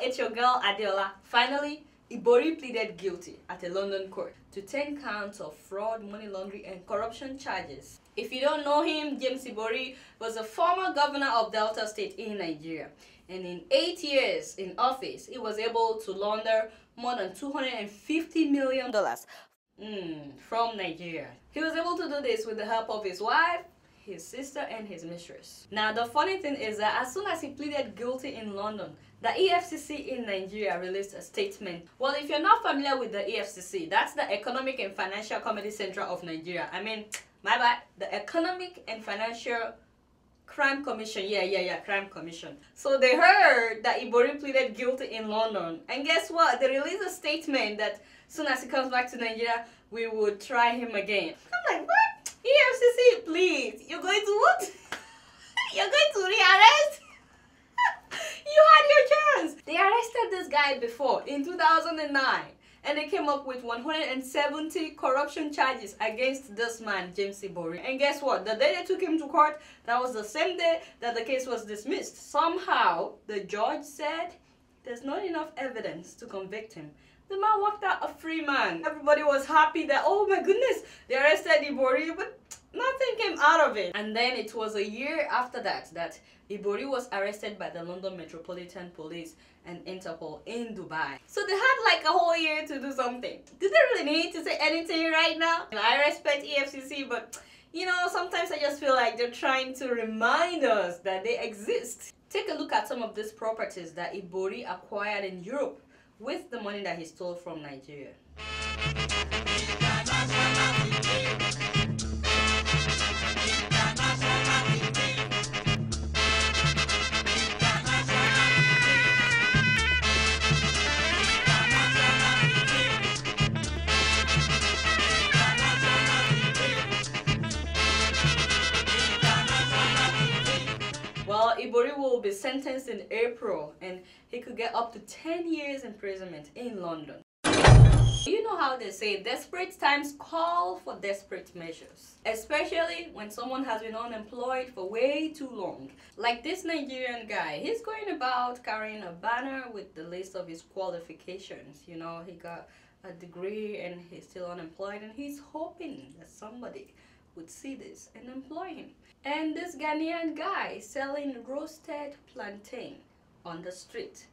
it's your girl Adeola. Finally, Ibori pleaded guilty at a London court to 10 counts of fraud, money laundering and corruption charges. If you don't know him, James Ibori was a former governor of Delta State in Nigeria. And in 8 years in office, he was able to launder more than $250 million from Nigeria. He was able to do this with the help of his wife, his sister and his mistress. Now the funny thing is that as soon as he pleaded guilty in London, the EFCC in Nigeria released a statement. Well, if you're not familiar with the EFCC, that's the Economic and Financial Comedy Central of Nigeria. I mean, my bad, the Economic and Financial Crime Commission. Crime Commission. So they heard that Ibori pleaded guilty in London, and guess what? They released a statement that as soon as he comes back to Nigeria, we would try him again. I'm like, what? EFCC, please, you're going to what? You're going to rearrest? You had your chance. They arrested this guy before in 2009 and they came up with 170 corruption charges against this man, James Ibori. And guess what? The day they took him to court, that was the same day that the case was dismissed. Somehow, the judge said there's not enough evidence to convict him. The man walked out a free man. Everybody was happy that, oh my goodness, they arrested Ibori, but nothing came out of it. And then it was a year after that that Ibori was arrested by the London Metropolitan Police and Interpol in Dubai. So they had like a whole year to do something. Do they really need to say anything right now? I respect EFCC, but you know, sometimes I just feel like they're trying to remind us that they exist. Take a look at some of these properties that Ibori acquired in Europe with the money that he stole from Nigeria. Well, Ibori will be sentenced in April and he could get up to 10 years imprisonment in London. You know how they say desperate times call for desperate measures, especially when someone has been unemployed for way too long. Like this Nigerian guy, he's going about carrying a banner with the list of his qualifications. You know, he got a degree and he's still unemployed and he's hoping that somebody would see this and employ him. And this Ghanaian guy selling roasted plantain on the street.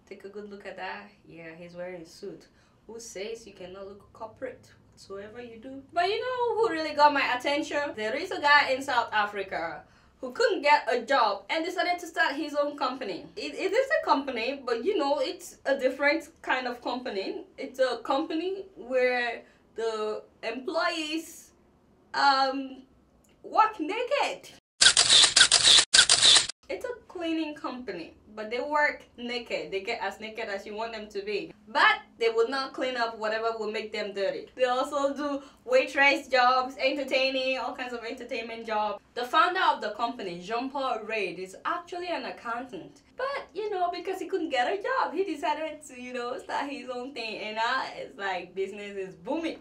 Take a good look at that. Yeah, he's wearing a suit. Who says you cannot look corporate whatsoever you do? But you know who really got my attention? There is a guy in South Africa who couldn't get a job and decided to start his own company. It is a company, but you know, it's a different kind of company. It's a company where the employees walk naked. It's a cleaning company, but they work naked. They get as naked as you want them to be. But they will not clean up whatever will make them dirty. They also do waitress jobs, entertaining, all kinds of entertainment jobs. The founder of the company, Jean-Paul Reid, is actually an accountant. But, you know, because he couldn't get a job, he decided to, you know, start his own thing. And now it's like business is booming.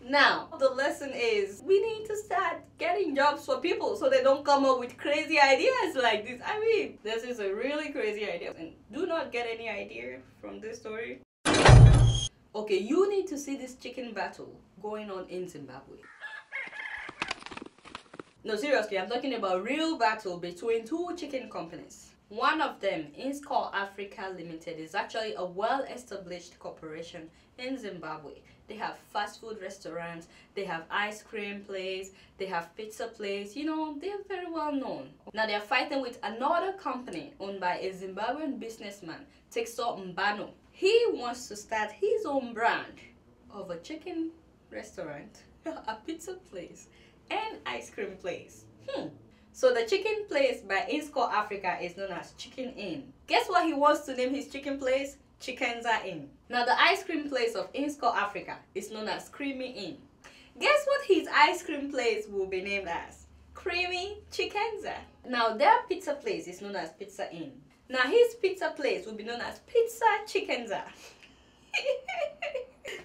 Now, the lesson is we need to start getting jobs for people so they don't come up with crazy ideas like this. I mean, this is a really crazy idea. And do not get any idea from this story. Okay, you need to see this chicken battle going on in Zimbabwe. No, seriously, I'm talking about real battle between two chicken companies. One of them, Inscore Africa Limited, is actually a well-established corporation in Zimbabwe. They have fast food restaurants, they have ice cream place, they have pizza place, you know, they're very well known. Now they're fighting with another company owned by a Zimbabwean businessman, Textor Mbano. He wants to start his own brand of a chicken restaurant, a pizza place, and ice cream place. So the chicken place by Inscore Africa is known as Chicken Inn. Guess what he wants to name his chicken place? Chickenza Inn. Now the ice cream place of Inscore Africa is known as Creamy Inn. Guess what his ice cream place will be named as? Creamy Chickenza. Now their pizza place is known as Pizza Inn. Now his pizza place will be known as Pizza Chickenza.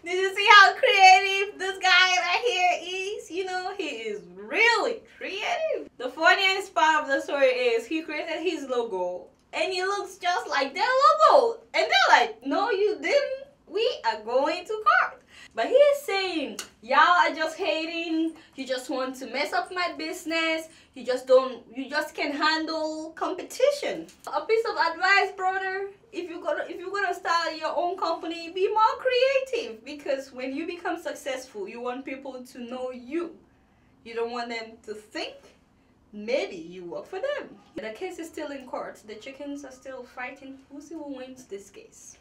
Did you see how creative this guy right here is? You know, he is really creative. The funniest part of the story is he created his logo and he looks just like their logo. And they're like, no, you didn't. We are going to court. But he is saying, y'all are just hating. You just want to mess up my business. You just can't handle competition. A piece of advice, brother. If you're gonna start your own company, be more creative, because when you become successful, you want people to know you. You don't want them to think maybe you work for them. The case is still in court. The chickens are still fighting. We'll see who wins this case.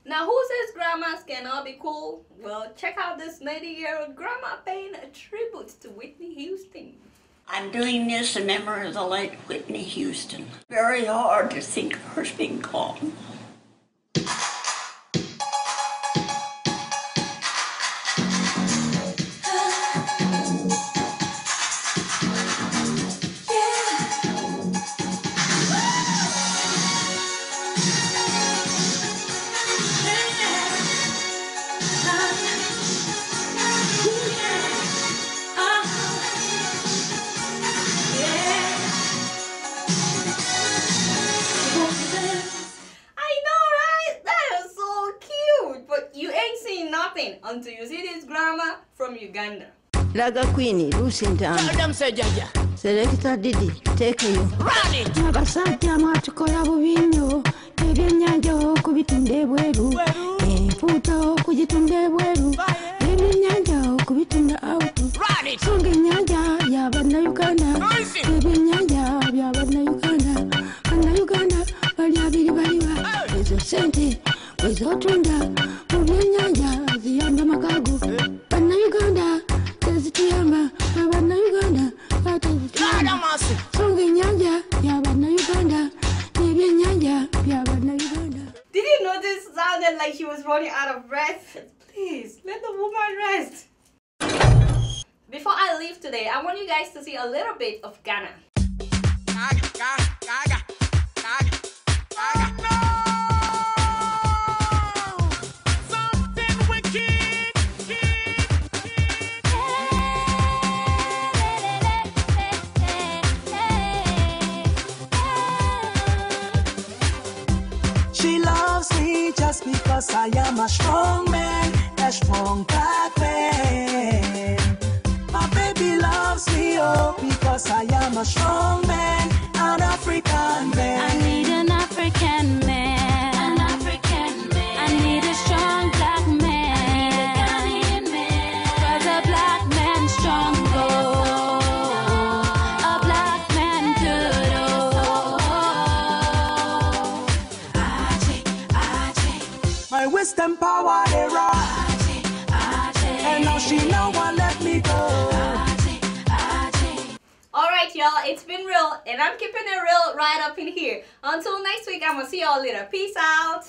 Now, who says grandmas cannot be cool? Well, check out this 90-year-old grandma paying a tribute to Whitney Houston. I'm doing this in memory of the late Whitney Houston. Very hard to think of her being gone. Until you see this grandma from Uganda. Laga Queenie, Lucinda. Selector Didi, take you. Run it! Nabasajja mwatukola bubinyo, ebyennyanja okubitunda ebweru, empuuta okugitunda ebweru, ebyennyanja okubitunda out. Songa ennyanja ya bannayuganda, ebyennyanja bya bannayuganda. Bannayuganda bali abiri baliwa, ezo ssente ezotunda mu byennyanja ziyamba makago. Bannayuganda tezituyamba, bannayuganda batezituyamba. Songa ennyanja ya bannayuganda n'ebyennyanja bya bannayuganda. Did you notice it sounded like she was running out of breath? Please, let the woman rest. Before I leave today, I want you guys to see a little bit of Ghana. She loves me just because I am a strong man, a strong black man. My baby loves me, oh, because I am a strong man, an African man. I need an African man, an African man. I need a strong black man, I need a Ghanaian man. 'Cause a black man strong, oh, a black man good, oh. My wisdom power they rock, and now she no one let me go. Alright y'all, it's been real and I'm keeping it real right up in here. Until next week, I'm gonna see y'all later. Peace out.